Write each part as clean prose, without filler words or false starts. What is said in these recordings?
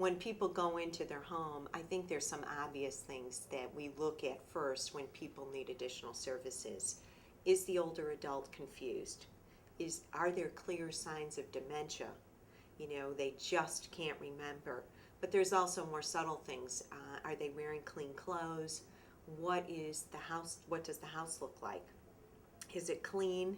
when people go into their home, I think there's some obvious things that we look at first when people need additional services. Is the older adult confused? Are there clear signs of dementia? They just can't remember. But there's also more subtle things. Are they wearing clean clothes? What does the house look like? Is it clean?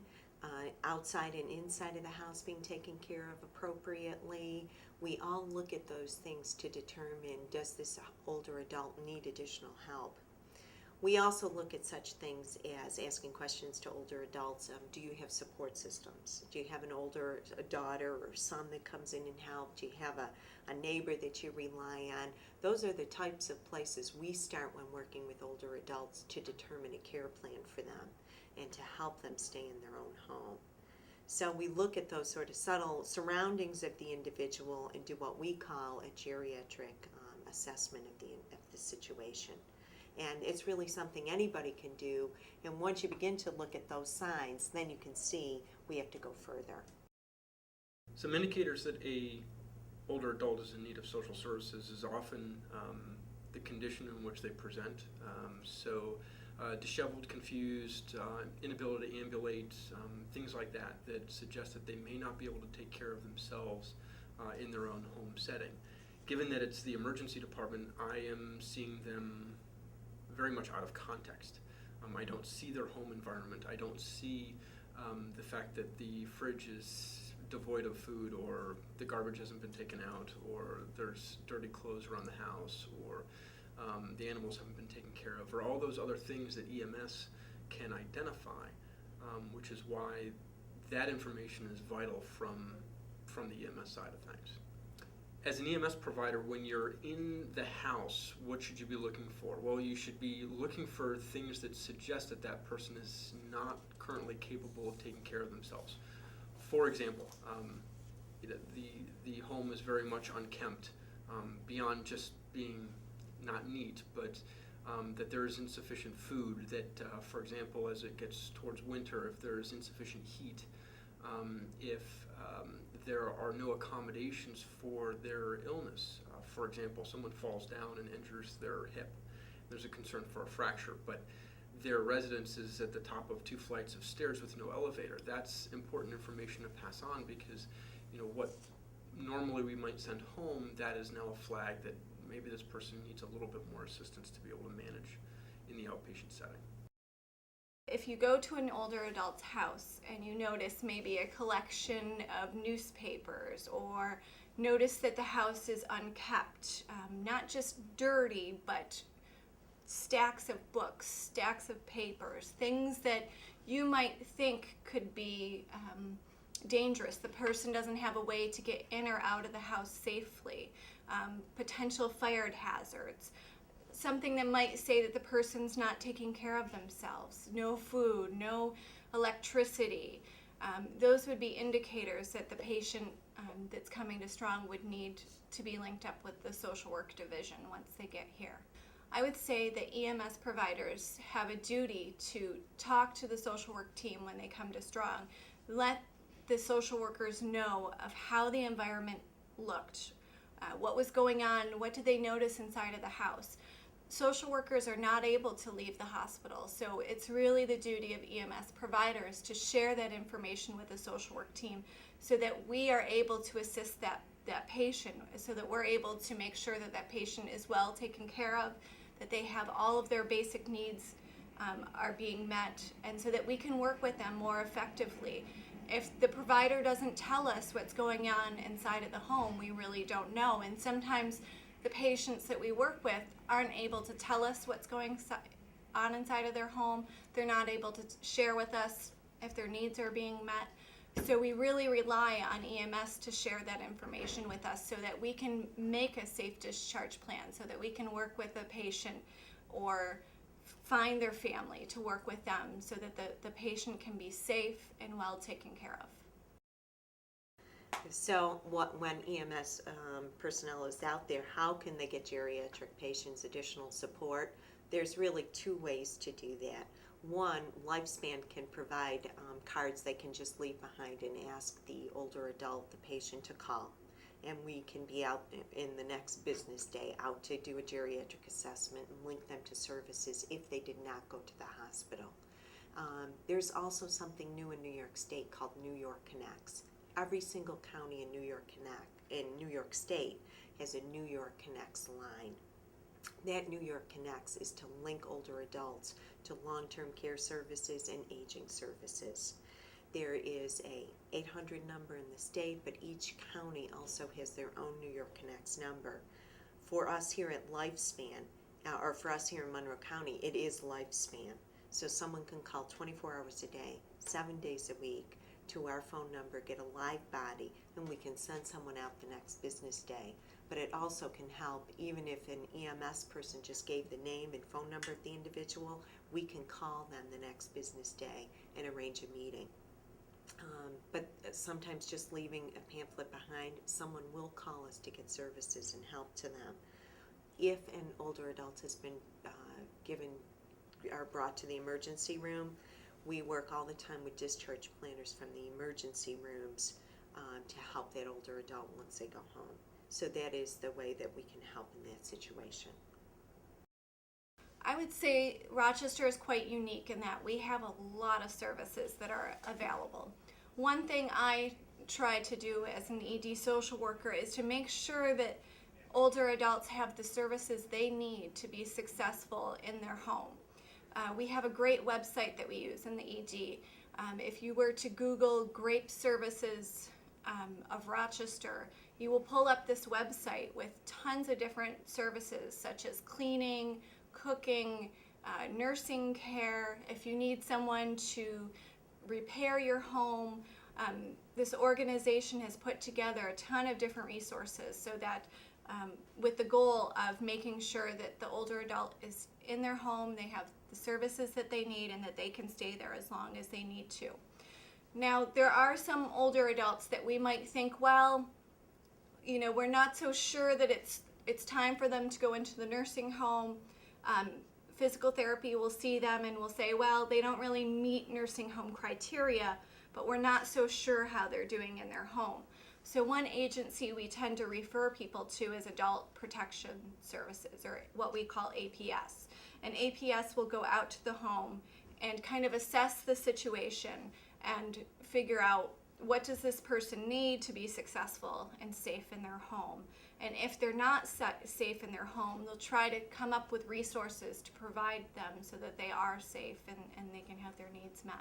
Outside and inside of the house being taken care of appropriately? We all look at those things to determine, does this older adult need additional help? We also look at such things as asking questions to older adults. Do you have support systems? Do you have an older daughter or son that comes in and helps? Do you have a neighbor that you rely on? Those are the types of places we start when working with older adults to determine a care plan for them and to help them stay in their own home. So we look at those sort of subtle surroundings of the individual and do what we call a geriatric assessment of the situation. And it's really something anybody can do. And once you begin to look at those signs, then you can see we have to go further. Some indicators that a older adult is in need of social services is often the condition in which they present. Disheveled, confused, inability to ambulate, things like that suggest that they may not be able to take care of themselves in their own home setting. Given that it's the emergency department, I am seeing them very much out of context. I don't see their home environment. I don't see the fact that the fridge is devoid of food, or the garbage hasn't been taken out, or there's dirty clothes around the house, or the animals haven't been taken care of, or all those other things that EMS can identify, which is why that information is vital from the EMS side of things. As an EMS provider, when you're in the house, what should you be looking for? Well, you should be looking for things that suggest that that person is not currently capable of taking care of themselves. For example, the home is very much unkempt, beyond just being not neat, but that there is insufficient food, that, for example, as it gets towards winter, if there is insufficient heat, if there are no accommodations for their illness. For example, someone falls down and injures their hip. There's a concern for a fracture, but their residence is at the top of 2 flights of stairs with no elevator. That's important information to pass on, because what normally we might send home, that is now a flag that maybe this person needs a little bit more assistance to be able to manage in the outpatient setting. If you go to an older adult's house and you notice maybe a collection of newspapers, or notice that the house is unkept, not just dirty, but stacks of books, stacks of papers, things that you might think could be dangerous. The person doesn't have a way to get in or out of the house safely. Potential fire hazards. Something that might say that the person's not taking care of themselves. No food, no electricity. Those would be indicators that the patient that's coming to Strong would need to be linked up with the social work division once they get here. I would say that EMS providers have a duty to talk to the social work team when they come to Strong. Let the social workers know of how the environment looked, what was going on, what did they notice inside of the house. Social workers are not able to leave the hospital, so it's really the duty of EMS providers to share that information with the social work team so that we are able to assist that patient, so that we're able to make sure that that patient is well taken care of, that they have all of their basic needs are being met, and so that we can work with them more effectively. If the provider doesn't tell us what's going on inside of the home, we really don't know. And sometimes the patients that we work with aren't able to tell us what's going on inside of their home. They're not able to share with us if their needs are being met. So we really rely on EMS to share that information with us so that we can make a safe discharge plan, so that we can work with the patient or find their family to work with them so that the patient can be safe and well taken care of. So when EMS personnel is out there, how can they get geriatric patients additional support? There's really 2 ways to do that. One, Lifespan can provide cards they can just leave behind and ask the older adult, the patient, to call. and we can be out in the next business day out to do a geriatric assessment and link them to services if they did not go to the hospital. There's also something new in New York State called New York Connects. Every single county in New York State has a New York Connects line. That New York Connects is to link older adults to long-term care services and aging services. There is a 800 number in the state, but each county also has their own New York Connects number. For us here at Lifespan, or for us here in Monroe County, it is Lifespan. So someone can call 24 hours a day, 7 days a week, to our phone number, get a live body, and we can send someone out the next business day. But it also can help, even if an EMS person just gave the name and phone number of the individual, we can call them the next business day and arrange a meeting. But sometimes just leaving a pamphlet behind, someone will call us to get services and help to them. If an older adult has been brought to the emergency room, we work all the time with discharge planners from the emergency rooms to help that older adult once they go home. So that is the way that we can help in that situation. I would say Rochester is quite unique in that we have a lot of services that are available. One thing I try to do as an ED social worker is to make sure that older adults have the services they need to be successful in their home. We have a great website that we use in the ED. If you were to Google Grape Services of Rochester, you will pull up this website with tons of different services such as cleaning, cooking, nursing care. If you need someone to repair your home, this organization has put together a ton of different resources so that with the goal of making sure that the older adult is in their home, they have the services that they need, and that they can stay there as long as they need to. Now, there are some older adults that we might think, well, you know, we're not so sure that it's time for them to go into the nursing home. Physical therapy will see them and will say, well, they don't really meet nursing home criteria, but we're not so sure how they're doing in their home. So one agency we tend to refer people to is Adult Protection Services, or what we call APS. And APS will go out to the home and kind of assess the situation and figure out what does this person need to be successful and safe in their home. And if they're not safe in their home, they'll try to come up with resources to provide them so that they are safe and they can have their needs met.